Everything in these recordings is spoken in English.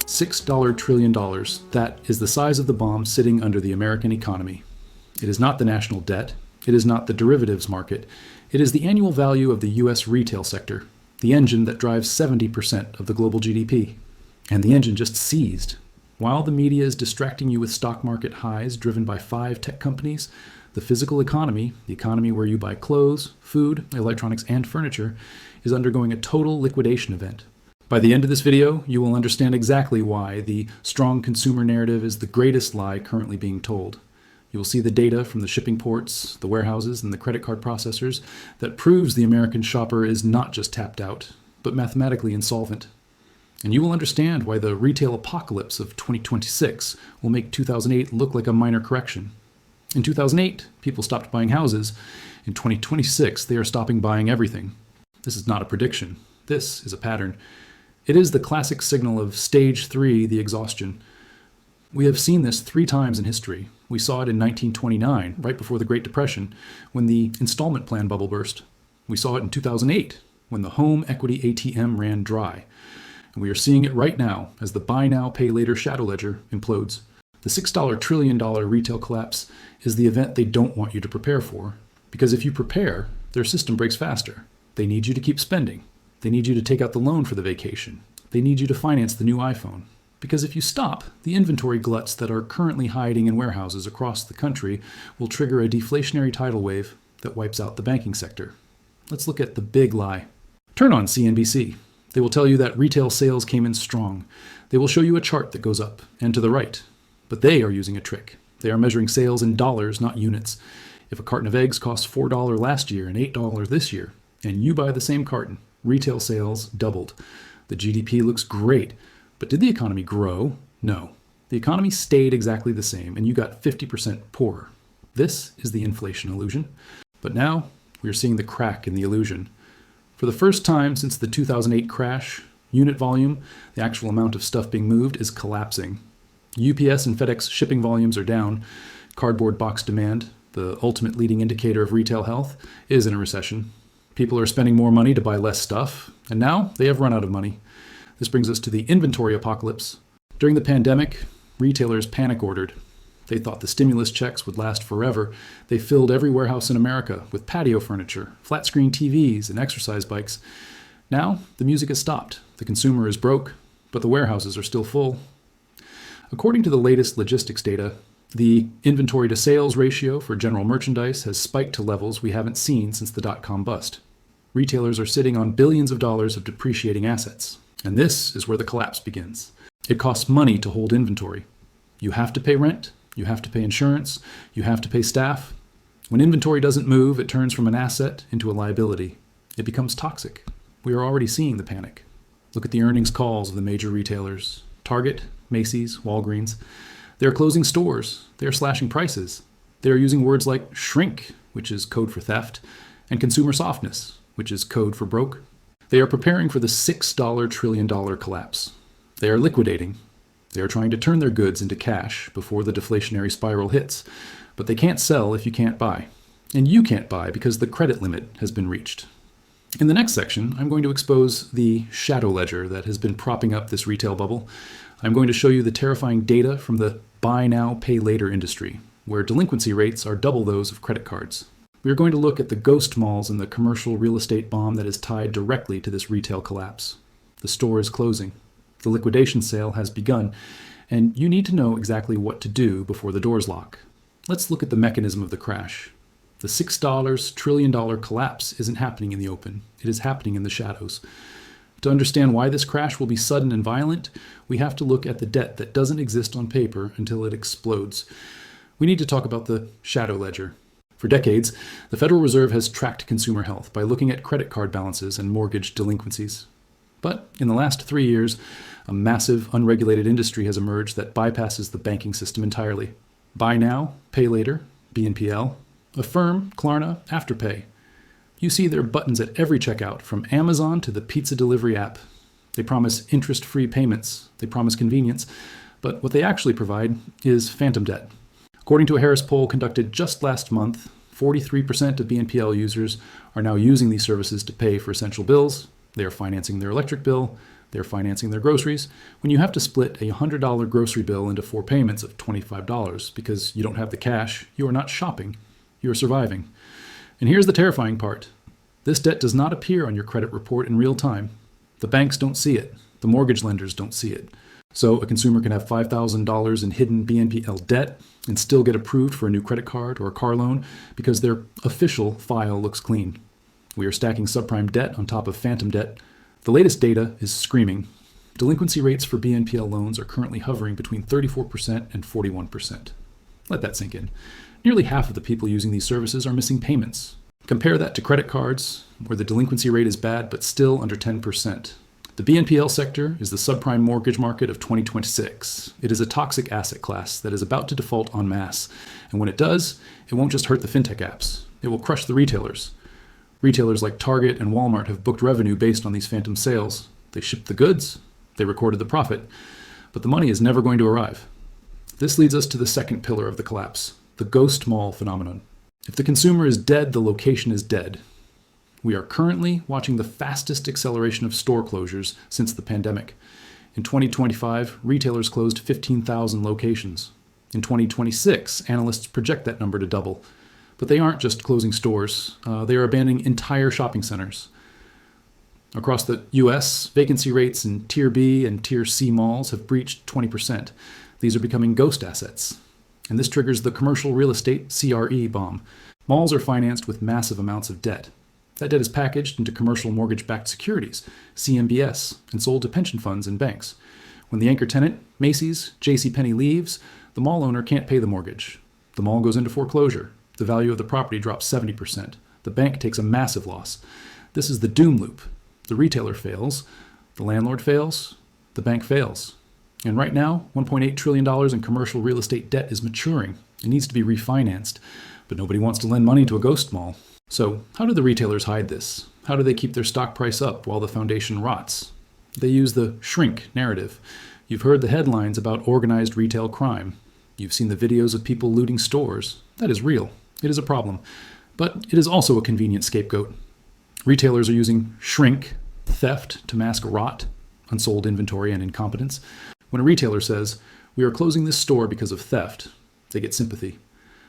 $6 trillion. That is the size of the bomb sitting under the American economy. It is not the national debt. It is not the derivatives market. It is the annual value of the U.S. retail sector, the engine that drives 70% of the global GDP. And the engine just seized. While the media is distracting you with stock market highs driven by 5 tech companies, the physical economy, the economy where you buy clothes, food, electronics, and furniture, is undergoing a total liquidation event. By the end of this video, you will understand exactly why the strong consumer narrative is the greatest lie currently being told. You will see the data from the shipping ports, the warehouses, and the credit card processors that proves the American shopper is not just tapped out, but mathematically insolvent. And you will understand why the retail apocalypse of 2026 will make 2008 look like a minor correction. In 2008, people stopped buying houses. In 2026, they are stopping buying everything. This is not a prediction. This is a pattern. It is the classic signal of stage 3, the exhaustion. We have seen this 3 times in history. We saw it in 1929, right before the Great Depression, when the installment plan bubble burst. We saw it in 2008, when the home equity ATM ran dry. And we are seeing it right now as the buy now, pay later shadow ledger implodes. The $6 trillion retail collapse is the event they don't want you to prepare for, because if you prepare, their system breaks faster. They need you to keep spending. They need you to take out the loan for the vacation. They need you to finance the new iPhone. Because if you stop, the inventory gluts that are currently hiding in warehouses across the country will trigger a deflationary tidal wave that wipes out the banking sector. Let's look at the big lie. Turn on CNBC. They will tell you that retail sales came in strong. They will show you a chart that goes up and to the right. But they are using a trick. They are measuring sales in dollars, not units. If a carton of eggs cost $4 last year and $8 this year, and you buy the same carton, retail sales doubled. The GDP looks great. But did the economy grow? No. The economy stayed exactly the same, and you got 50% poorer. This is the inflation illusion. But now, we are seeing the crack in the illusion. For the first time since the 2008 crash, unit volume, the actual amount of stuff being moved, is collapsing. UPS and FedEx shipping volumes are down. Cardboard box demand, the ultimate leading indicator of retail health, is in a recession. People are spending more money to buy less stuff, and now they have run out of money. This brings us to the inventory apocalypse. During the pandemic, retailers panic ordered. They thought the stimulus checks would last forever. They filled every warehouse in America with patio furniture, flat-screen TVs, and exercise bikes. Now, the music has stopped. The consumer is broke, but the warehouses are still full. According to the latest logistics data, the inventory to sales ratio for general merchandise has spiked to levels we haven't seen since the dot-com bust. Retailers are sitting on billions of dollars of depreciating assets. And this is where the collapse begins. It costs money to hold inventory. You have to pay rent, you have to pay insurance, you have to pay staff. When inventory doesn't move, it turns from an asset into a liability. It becomes toxic. We are already seeing the panic. Look at the earnings calls of the major retailers. Target, Macy's, Walgreens. They are closing stores. They are slashing prices. They are using words like shrink, which is code for theft, and consumer softness, which is code for broke. They are preparing for the $6 trillion collapse. They are liquidating. They are trying to turn their goods into cash before the deflationary spiral hits. But they can't sell if you can't buy. And you can't buy because the credit limit has been reached. In the next section, I'm going to expose the shadow ledger that has been propping up this retail bubble. I'm going to show you the terrifying data from the buy now, pay later industry, where delinquency rates are double those of credit cards. We are going to look at the ghost malls and the commercial real estate bomb that is tied directly to this retail collapse. The store is closing. The liquidation sale has begun, and you need to know exactly what to do before the doors lock. Let's look at the mechanism of the crash. The $6 trillion collapse isn't happening in the open. It is happening in the shadows. To understand why this crash will be sudden and violent, we have to look at the debt that doesn't exist on paper until it explodes. We need to talk about the shadow ledger. For decades, the Federal Reserve has tracked consumer health by looking at credit card balances and mortgage delinquencies. But in the last 3 years, a massive, unregulated industry has emerged that bypasses the banking system entirely. Buy now, pay later, BNPL, Affirm, Klarna, Afterpay. You see their buttons at every checkout, from Amazon to the pizza delivery app. They promise interest-free payments. They promise convenience. But what they actually provide is phantom debt. According to a Harris poll conducted just last month, 43% of BNPL users are now using these services to pay for essential bills. They are financing their electric bill, They're financing their groceries when you have to split a $100 grocery bill into 4 payments of $25 because you don't have the cash. You are not shopping. You are surviving. And here's the terrifying part. This debt does not appear on your credit report in real time. The banks don't see it. The mortgage lenders don't see it. So a consumer can have $5,000 in hidden BNPL debt and still get approved for a new credit card or a car loan because their official file looks clean. We are stacking subprime debt on top of phantom debt. The latest data is screaming. Delinquency rates for BNPL loans are currently hovering between 34% and 41%. Let that sink in. Nearly half of the people using these services are missing payments. Compare that to credit cards, where the delinquency rate is bad but still under 10%. The BNPL sector is the subprime mortgage market of 2026. It is a toxic asset class that is about to default en masse. And when it does, it won't just hurt the fintech apps. It will crush the retailers. Retailers like Target and Walmart have booked revenue based on these phantom sales. They shipped the goods, they recorded the profit, but the money is never going to arrive. This leads us to the second pillar of the collapse, the ghost mall phenomenon. If the consumer is dead, the location is dead. We are currently watching the fastest acceleration of store closures since the pandemic. In 2025, retailers closed 15,000 locations. In 2026, analysts project that number to double. But they aren't just closing stores. They are abandoning entire shopping centers. Across the U.S., vacancy rates in Tier B and Tier C malls have breached 20%. These are becoming ghost assets. And this triggers the commercial real estate CRE bomb. Malls are financed with massive amounts of debt. That debt is packaged into commercial mortgage-backed securities, CMBS, and sold to pension funds and banks. When the anchor tenant, Macy's, JCPenney, leaves, the mall owner can't pay the mortgage. The mall goes into foreclosure. The value of the property drops 70%. The bank takes a massive loss. This is the doom loop. The retailer fails, the landlord fails, the bank fails. And right now, $1.8 trillion in commercial real estate debt is maturing. It needs to be refinanced, but nobody wants to lend money to a ghost mall. So how do the retailers hide this? How do they keep their stock price up while the foundation rots? They use the shrink narrative. You've heard the headlines about organized retail crime. You've seen the videos of people looting stores. That is real. It is a problem, but it is also a convenient scapegoat. Retailers are using shrink, theft, to mask rot, unsold inventory, and incompetence. When a retailer says, "We are closing this store because of theft," they get sympathy.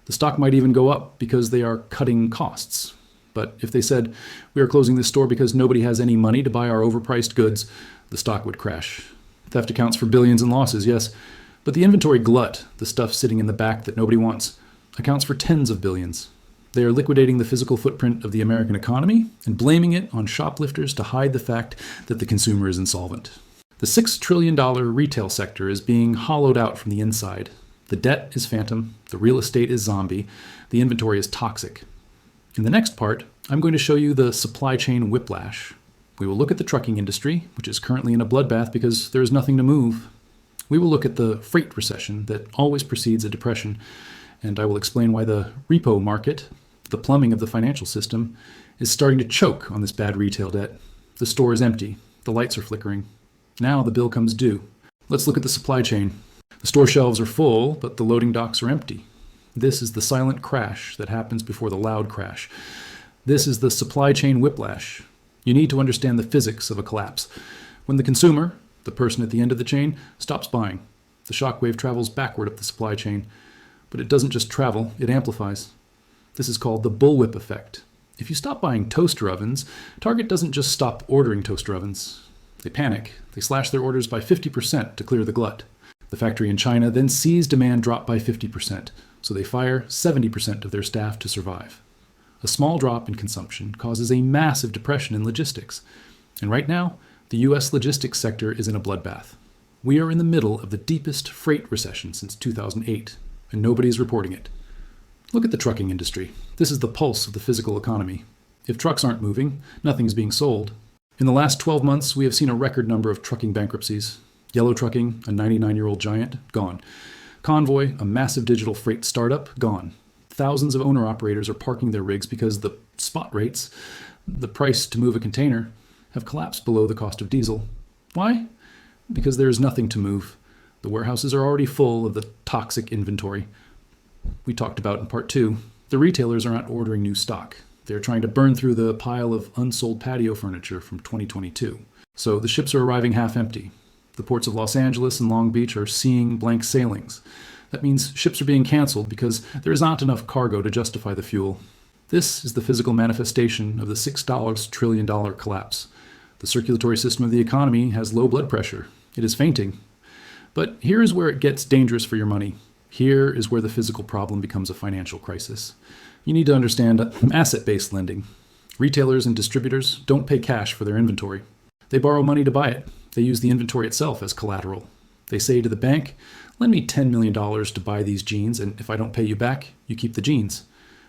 The stock might even go up because they are cutting costs. But if they said, "We are closing this store because nobody has any money to buy our overpriced goods," the stock would crash. Theft accounts for billions in losses, yes, but the inventory glut, the stuff sitting in the back that nobody wants, accounts for tens of billions. They are liquidating the physical footprint of the American economy and blaming it on shoplifters to hide the fact that the consumer is insolvent. The $6 trillion retail sector is being hollowed out from the inside. The debt is phantom, the real estate is zombie, the inventory is toxic. In the next part, I'm going to show you the supply chain whiplash. We will look at the trucking industry, which is currently in a bloodbath because there is nothing to move. We will look at the freight recession that always precedes a depression, and I will explain why the repo market, the plumbing of the financial system, is starting to choke on this bad retail debt. The store is empty. The lights are flickering. Now the bill comes due. Let's look at the supply chain. The store shelves are full, but the loading docks are empty. This is the silent crash that happens before the loud crash. This is the supply chain whiplash. You need to understand the physics of a collapse. When the consumer, the person at the end of the chain, stops buying, the shockwave travels backward up the supply chain. But it doesn't just travel, it amplifies. This is called the bullwhip effect. If you stop buying toaster ovens, Target doesn't just stop ordering toaster ovens. They panic. They slash their orders by 50% to clear the glut. The factory in China then sees demand drop by 50%, so they fire 70% of their staff to survive. A small drop in consumption causes a massive depression in logistics. And right now, the U.S. logistics sector is in a bloodbath. We are in the middle of the deepest freight recession since 2008. And nobody is reporting it. Look at the trucking industry. This is the pulse of the physical economy. If trucks aren't moving, nothing is being sold. In the last 12 months, we have seen a record number of trucking bankruptcies. Yellow Trucking, a 99-year-old giant, gone. Convoy, a massive digital freight startup, gone. Thousands of owner-operators are parking their rigs because the spot rates, the price to move a container, have collapsed below the cost of diesel. Why? Because there is nothing to move. The warehouses are already full of the toxic inventory we talked about in part 2. The retailers are not ordering new stock. They're trying to burn through the pile of unsold patio furniture from 2022. So the ships are arriving half empty. The ports of Los Angeles and Long Beach are seeing blank sailings. That means ships are being canceled because there is not enough cargo to justify the fuel. This is the physical manifestation of the $6 trillion collapse. The circulatory system of the economy has low blood pressure. It is fainting. But here is where it gets dangerous for your money. Here is where the physical problem becomes a financial crisis. You need to understand asset-based lending. Retailers and distributors don't pay cash for their inventory. They borrow money to buy it. They use the inventory itself as collateral. They say to the bank, lend me $10 million to buy these jeans, and if I don't pay you back, you keep the jeans.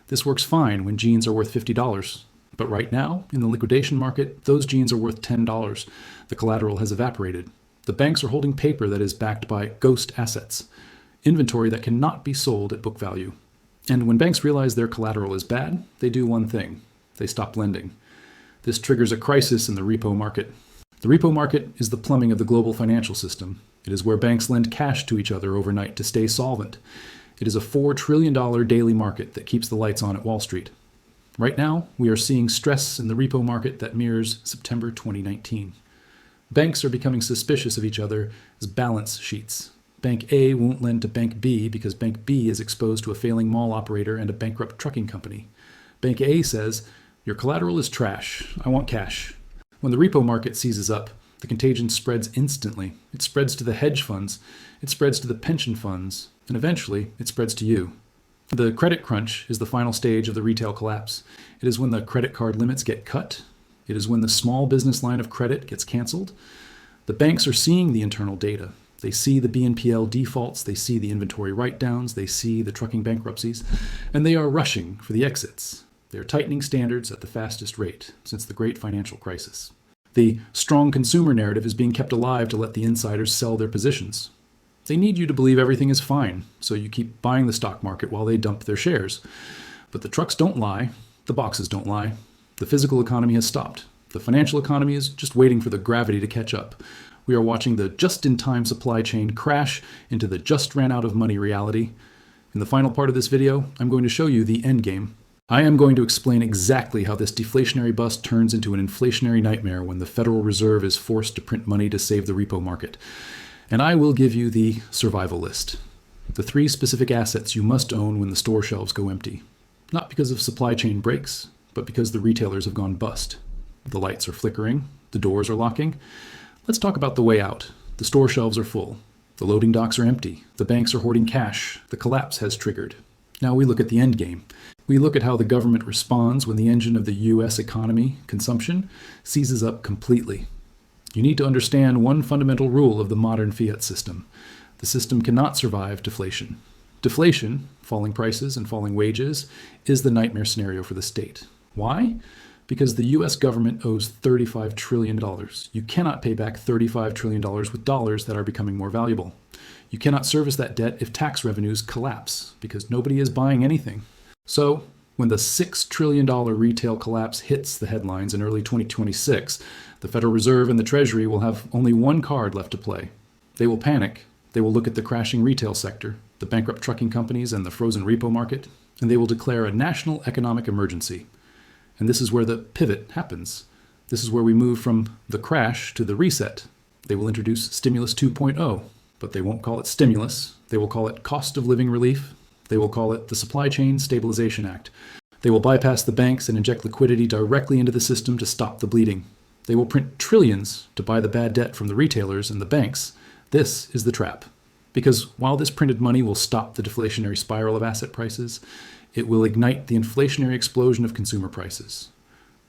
This works fine when jeans are worth $50. But right now, in the liquidation market, those jeans are worth $10. The collateral has evaporated. The banks are holding paper that is backed by ghost assets, inventory that cannot be sold at book value. And when banks realize their collateral is bad, they do one thing. They stop lending. This triggers a crisis in the repo market. The repo market is the plumbing of the global financial system. It is where banks lend cash to each other overnight to stay solvent. It is a $4 trillion daily market that keeps the lights on at Wall Street. Right now, we are seeing stress in the repo market that mirrors September 2019. Banks are becoming suspicious of each other as balance sheets. Bank A won't lend to Bank B because Bank B is exposed to a failing mall operator and a bankrupt trucking company. Bank A says, your collateral is trash. I want cash. When the repo market seizes up, the contagion spreads instantly. It spreads to the hedge funds, it spreads to the pension funds, and eventually it spreads to you. The credit crunch is the final stage of the retail collapse. It is when the credit card limits get cut. It is when the small business line of credit gets canceled. The banks are seeing the internal data. They see the BNPL defaults, they see the inventory write-downs, they see the trucking bankruptcies, and they are rushing for the exits. They are tightening standards at the fastest rate since the great financial crisis. The strong consumer narrative is being kept alive to let the insiders sell their positions. They need you to believe everything is fine, so you keep buying the stock market while they dump their shares. But the trucks don't lie, the boxes don't lie. The physical economy has stopped. The financial economy is just waiting for the gravity to catch up. We are watching the just-in-time supply chain crash into the just-ran-out-of-money reality. In the final part of this video, I'm going to show you the end game. I am going to explain exactly how this deflationary bust turns into an inflationary nightmare when the Federal Reserve is forced to print money to save the repo market. And I will give you the survival list. The 3 specific assets you must own when the store shelves go empty. Not because of supply chain breaks, but because the retailers have gone bust. The lights are flickering, the doors are locking. Let's talk about the way out. The store shelves are full. The loading docks are empty. The banks are hoarding cash. The collapse has triggered. Now we look at the end game. We look at how the government responds when the engine of the U.S. economy, consumption, seizes up completely. You need to understand one fundamental rule of the modern fiat system. The system cannot survive deflation. Deflation, falling prices and falling wages, is the nightmare scenario for the state. Why? Because the U.S. government owes $35 trillion. You cannot pay back $35 trillion with dollars that are becoming more valuable. You cannot service that debt if tax revenues collapse, because nobody is buying anything. So, when the $6 trillion retail collapse hits the headlines in early 2026, the Federal Reserve and the Treasury will have only one card left to play. They will panic. They will look at the crashing retail sector, the bankrupt trucking companies, and the frozen repo market, and they will declare a national economic emergency. And this is where the pivot happens. This is where we move from the crash to the reset. They will introduce Stimulus 2.0, but they won't call it stimulus. They will call it cost of living relief. They will call it the Supply Chain Stabilization Act. They will bypass the banks and inject liquidity directly into the system to stop the bleeding. They will print trillions to buy the bad debt from the retailers and the banks. This is the trap. Because while this printed money will stop the deflationary spiral of asset prices, it will ignite the inflationary explosion of consumer prices.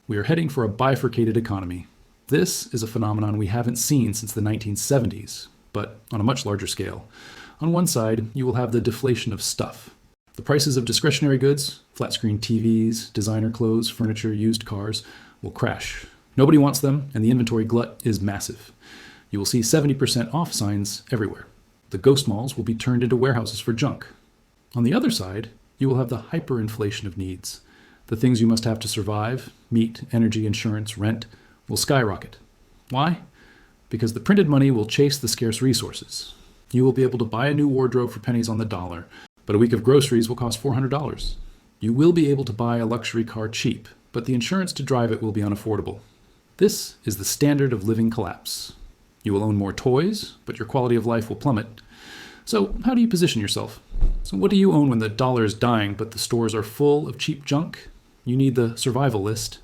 We are heading for a bifurcated economy. This is a phenomenon we haven't seen since the 1970s, but on a much larger scale. On one side, you will have the deflation of stuff. The prices of discretionary goods, flat-screen TVs, designer clothes, furniture, used cars, will crash. Nobody wants them, and the inventory glut is massive. You will see 70% off signs everywhere. The ghost malls will be turned into warehouses for junk. On the other side, you will have the hyperinflation of needs. The things you must have to survive, meat, energy, insurance, rent, will skyrocket. Why? Because the printed money will chase the scarce resources. You will be able to buy a new wardrobe for pennies on the dollar, but a week of groceries will cost $400. You will be able to buy a luxury car cheap, but the insurance to drive it will be unaffordable. This is the standard of living collapse. You will own more toys, but your quality of life will plummet. So how do you position yourself? So what do you own when the dollar is dying, but the stores are full of cheap junk? You need the survival list.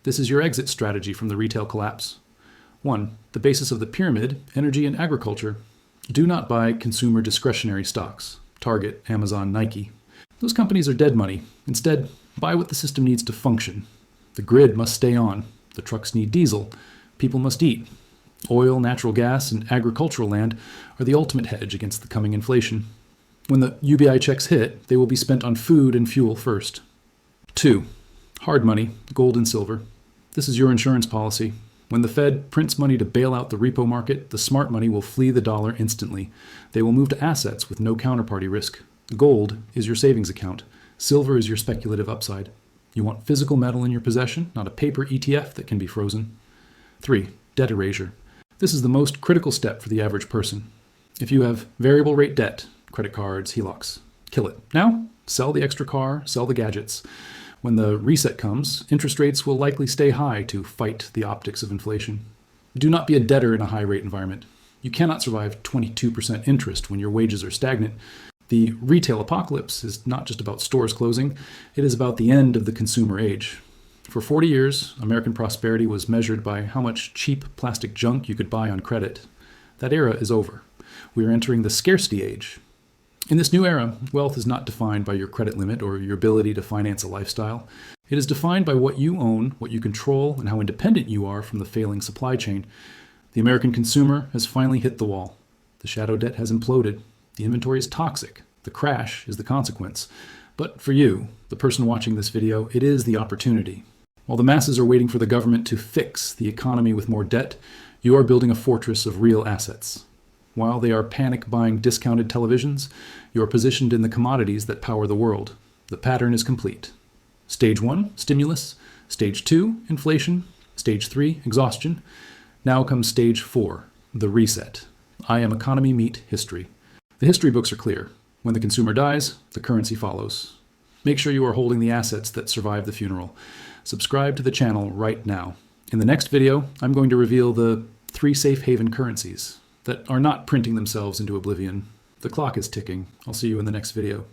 This is your exit strategy from the retail collapse. 1. The basis of the pyramid, energy and agriculture. Do not buy consumer discretionary stocks. Target, Amazon, Nike. Those companies are dead money. Instead, buy what the system needs to function. The grid must stay on. The trucks need diesel. People must eat. Oil, natural gas, and agricultural land are the ultimate hedge against the coming inflation. When the UBI checks hit, they will be spent on food and fuel first. 2. Hard money, gold and silver. This is your insurance policy. When the Fed prints money to bail out the repo market, the smart money will flee the dollar instantly. They will move to assets with no counterparty risk. Gold is your savings account. Silver is your speculative upside. You want physical metal in your possession, not a paper ETF that can be frozen. 3. Debt erasure. This is the most critical step for the average person. If you have variable rate debt, credit cards, HELOCs, kill it. Now, sell the extra car, sell the gadgets. When the reset comes, interest rates will likely stay high to fight the optics of inflation. Do not be a debtor in a high-rate environment. You cannot survive 22% interest when your wages are stagnant. The retail apocalypse is not just about stores closing, it is about the end of the consumer age. For 40 years, American prosperity was measured by how much cheap plastic junk you could buy on credit. That era is over. We are entering the scarcity age. In this new era, wealth is not defined by your credit limit or your ability to finance a lifestyle. It is defined by what you own, what you control, and how independent you are from the failing supply chain. The American consumer has finally hit the wall. The shadow debt has imploded. The inventory is toxic. The crash is the consequence. But for you, the person watching this video, it is the opportunity. While the masses are waiting for the government to fix the economy with more debt, you are building a fortress of real assets. While they are panic buying discounted televisions, you are positioned in the commodities that power the world. The pattern is complete. Stage 1, stimulus. Stage 2, inflation. Stage 3, exhaustion. Now comes stage 4, the reset. I am economy meet history. The history books are clear. When the consumer dies, the currency follows. Make sure you are holding the assets that survive the funeral. Subscribe to the channel right now. In the next video, I'm going to reveal the 3 safe haven currencies that are not printing themselves into oblivion. The clock is ticking. I'll see you in the next video.